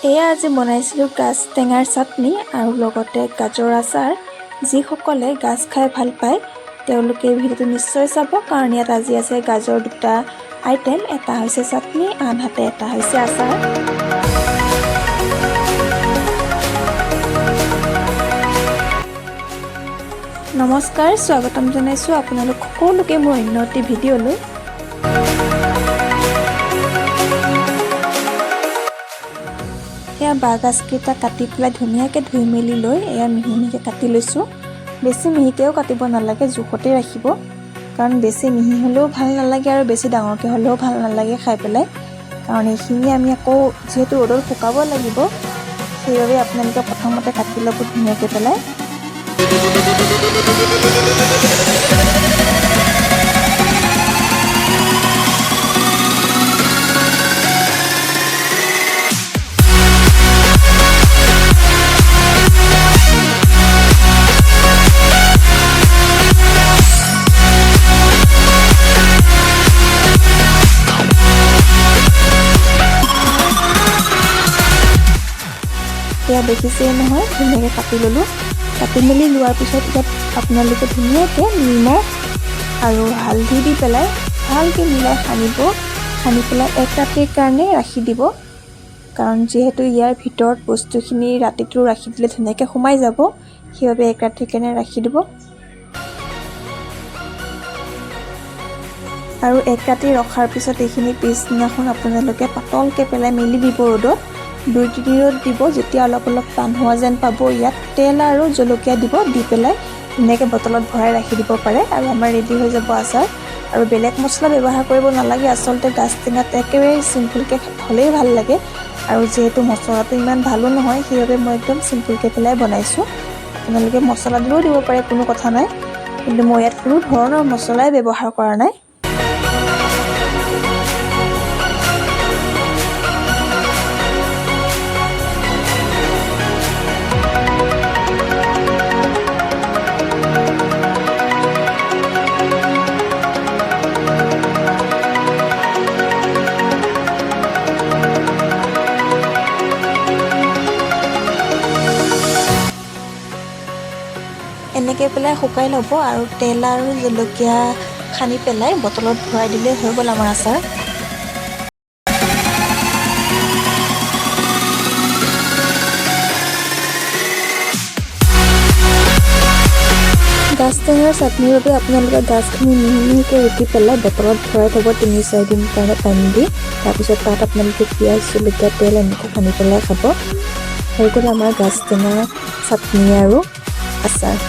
এয়া আজি বনাইছিলোঁ গাজ টেঙাৰ চাটনি আৰু লগতে গাজৰ আচাৰ। যিসকলে গাজ খাই ভাল পায় তেওঁলোকে এই ভিডিঅ'টো নিশ্চয় চাব, কাৰণ ইয়াত আজি আছে গাজৰ দুটা আইটেম, এটা হৈছে চাটনি আনহাতে এটা হৈছে আচাৰ। নমস্কাৰ, স্বাগতম জনাইছোঁ আপোনালোক সকলোকে মোৰ অন্য এটি ভিডিঅ'লৈ। এয়া বাঁহগাজকেইটা কাটি পেলাই ধুনীয়াকৈ ধুই মেলি লৈ এয়া মিহি মিহিকৈ কাটি লৈছোঁ। বেছি মিহিকৈও কাটিব নালাগে, জোখতেই ৰাখিব, কাৰণ বেছি মিহি হ'লেও ভাল নালাগে আৰু বেছি ডাঙৰকৈ হ'লেও ভাল নালাগে খাই পেলাই। কাৰণ এইখিনি আমি আকৌ যিহেতু ৰ'দত শুকাব লাগিব, সেইবাবে আপোনালোকে প্ৰথমতে কাটি ল'ব ধুনীয়াকৈ পেলাই। এয়া দেখিছেই নহয়, ধুনীয়াকৈ কাটি ল'লোঁ। কাটি মেলি লোৱাৰ পিছত ইয়াত আপোনালোকে ধুনীয়াকৈ নিমখ আৰু হালধি দি পেলাই ভালকৈ মিলাই সানি পেলাই এক ৰাতিৰ কাৰণে ৰাখি দিব, কাৰণ যিহেতু ইয়াৰ ভিতৰত বস্তুখিনি ৰাতিটো ৰাখি দিলে ধুনীয়াকৈ সোমাই যাব, সেইবাবে এক ৰাতিৰ কাৰণে ৰাখি দিব। আৰু এক ৰাতি ৰখাৰ পিছত এইখিনি পিছদিনাখন আপোনালোকে পাতলকৈ পেলাই মেলি দিব ৰ'দত। 2-3 ৰ'দ দিব। যেতিয়া অলপ অলপ টান হোৱা যেন পাব, ইয়াত তেল আৰু জলকীয়া দিব, দি পেলাই ধুনীয়াকৈ বটলত ভৰাই ৰাখি দিব পাৰে আৰু আমাৰ ৰেডি হৈ যাব আচাৰ। আৰু বেলেগ মছলা ব্যৱহাৰ কৰিব নালাগে, আচলতে গাজ টেঙাত একেবাৰে চিম্পুলকৈ হ'লেই ভাল লাগে। আৰু যিহেতু মছলাটো ইমান ভালো নহয়, সেইবাবে মই একদম চিম্পুলকৈ পেলাই বনাইছোঁ। আপোনালোকে মছলা দিলেও দিব পাৰে, কোনো কথা নাই, কিন্তু মই ইয়াত কোনো ধৰণৰ মছলাই ব্যৱহাৰ কৰা নাই। এনেকৈ পেলাই শুকাই ল'ব আৰু তেল আৰু জলকীয়া সানি পেলাই বটলত ভৰাই দিলে হৈ গ'ল আমাৰ আচাৰ। গাজ টেঙাৰ চাটনিৰ বাবে আপোনালোকে গাজখিনি মিহি মিহিকৈ ৰুকি পেলাই বটলত ভৰাই থ'ব 3-4 দিন কাৰণে পানী দি। তাৰপিছত তাত আপোনালোকে পিঁয়াজ, জলকীয়া, তেল এনেকৈ সানি পেলাই খাব। হৈ গ'ল আমাৰ গাজ টেঙাৰ চাটনি আৰু আচাৰ।